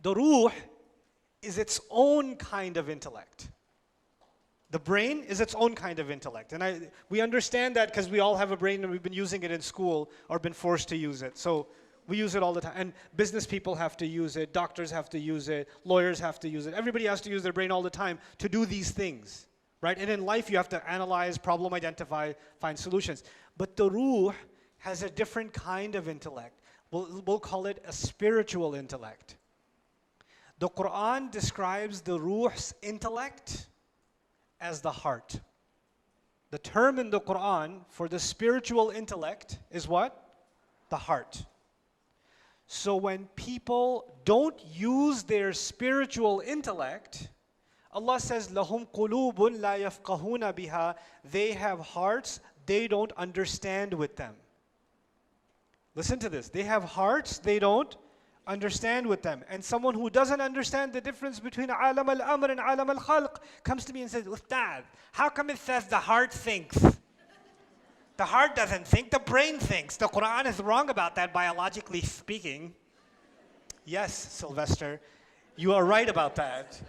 The ruh is its own kind of intellect. The brain is its own kind of intellect. And we understand that because we all have a brain and we've been using it in school or been forced to use it. So we use it all the time. And business people have to use it, doctors have to use it, lawyers have to use it. Everybody has to use their brain all the time to do these things, right? And in life you have to analyze, problem identify, find solutions. But the ruh has a different kind of intellect. We'll call it a spiritual intellect. The Quran describes the ruh's intellect as the heart. The term in the Quran for the spiritual intellect is what? The heart. So when people don't use their spiritual intellect, Allah says, لَهُمْ قُلُوبٌ لَا يَفْقَهُونَ بِهَا. They have hearts they don't understand with them. Listen to this. They have hearts they don't understand with them. And someone who doesn't understand the difference between alam al-amr and alam al-khalq comes to me and says, Ustad, how come it says the heart thinks? The heart doesn't think, the brain thinks. The Quran is wrong about that, biologically speaking. Yes, Sylvester, you are right about that.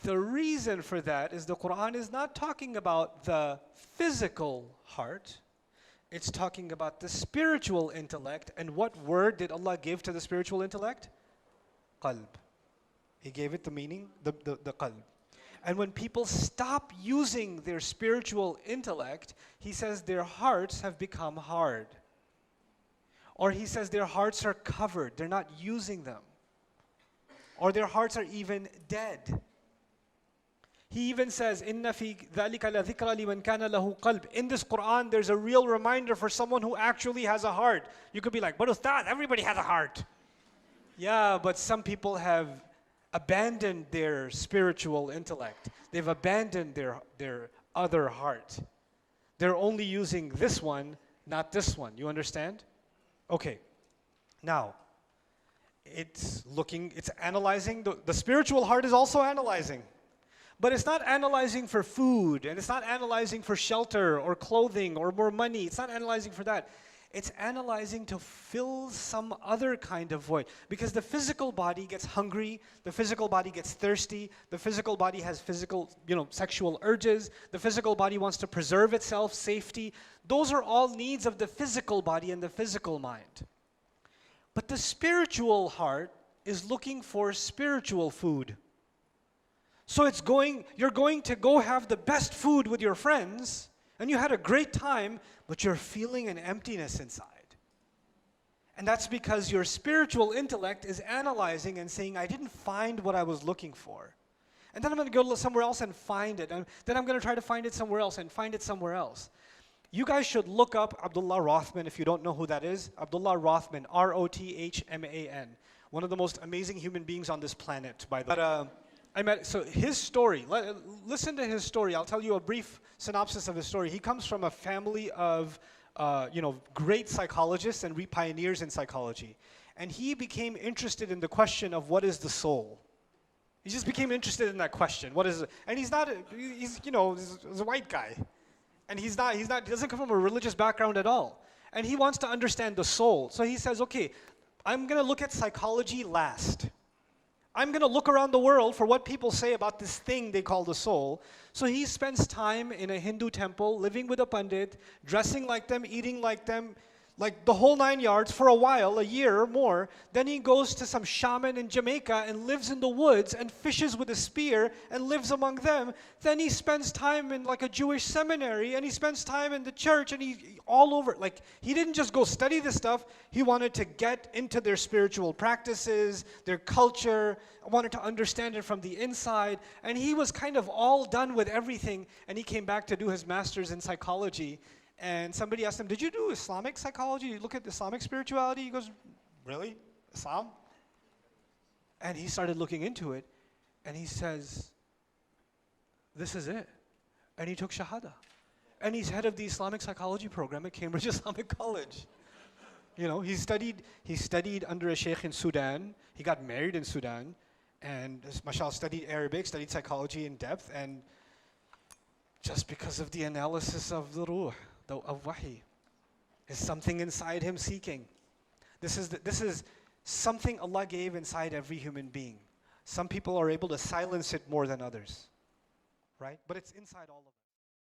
The reason for that is the Quran is not talking about the physical heart. It's talking about the spiritual intellect. And what word did Allah give to the spiritual intellect? Qalb. He gave it the meaning, the qalb. And when people stop using their spiritual intellect, He says their hearts have become hard. Or He says their hearts are covered, they're not using them. Or their hearts are even dead. He even says, إِنَّ فِي ذَلِكَ لَذِكْرَ لِمَنْ كَانَ لَهُ قَلْبٍ. In this Quran, there's a real reminder for someone who actually has a heart. You could be like, but Ustad, everybody has a heart. Yeah, but some people have abandoned their spiritual intellect. They've abandoned their other heart. They're only using this one, not this one. You understand? Okay. Now, it's analyzing. The spiritual heart is also analyzing. But it's not analyzing for food, and it's not analyzing for shelter or clothing or more money. It's not analyzing for that. It's analyzing to fill some other kind of void. Because the physical body gets hungry, the physical body gets thirsty, the physical body has physical, sexual urges, the physical body wants to preserve itself, safety. Those are all needs of the physical body and the physical mind. But the spiritual heart is looking for spiritual food. So you're going to go have the best food with your friends, and you had a great time, but you're feeling an emptiness inside. And that's because your spiritual intellect is analyzing and saying, I didn't find what I was looking for. And then I'm going to go somewhere else and find it. And then I'm going to try to find it somewhere else and find it somewhere else. You guys should look up Abdullah Rothman if you don't know who that is. Abdullah Rothman, R-O-T-H-M-A-N. One of the most amazing human beings on this planet, by the way. So his story, listen to his story. I'll tell you a brief synopsis of his story. He comes from a family of, great psychologists and pioneers in psychology. And he became interested in the question of what is the soul. He just became interested in that question. What is it? And he's a white guy. And he doesn't come from a religious background at all. And he wants to understand the soul. So he says, okay, I'm going to look at psychology last. I'm going to look around the world for what people say about this thing they call the soul. So he spends time in a Hindu temple, living with a pandit, dressing like them, eating like them, like the whole 9 yards for a while, a year or more. Then he goes to some shaman in Jamaica and lives in the woods and fishes with a spear and lives among them. Then he spends time in like a Jewish seminary, and he spends time in the church, and he all over. Like, he didn't just go study this stuff. He wanted to get into their spiritual practices, their culture, wanted to understand it from the inside. And he was kind of all done with everything, and he came back to do his master's in psychology. And somebody asked him, did you do Islamic psychology? You look at Islamic spirituality? He goes, really? Islam? And he started looking into it, and he says, this is it. And he took Shahada. And he's head of the Islamic psychology program at Cambridge Islamic College. He studied under a sheikh in Sudan. He got married in Sudan. And mashallah, studied Arabic, studied psychology in depth. And just because of the analysis of the ruh, of wahi. is something inside him seeking. This is something Allah gave inside every human being. Some people are able to silence it more than others, right? But it's inside all of us.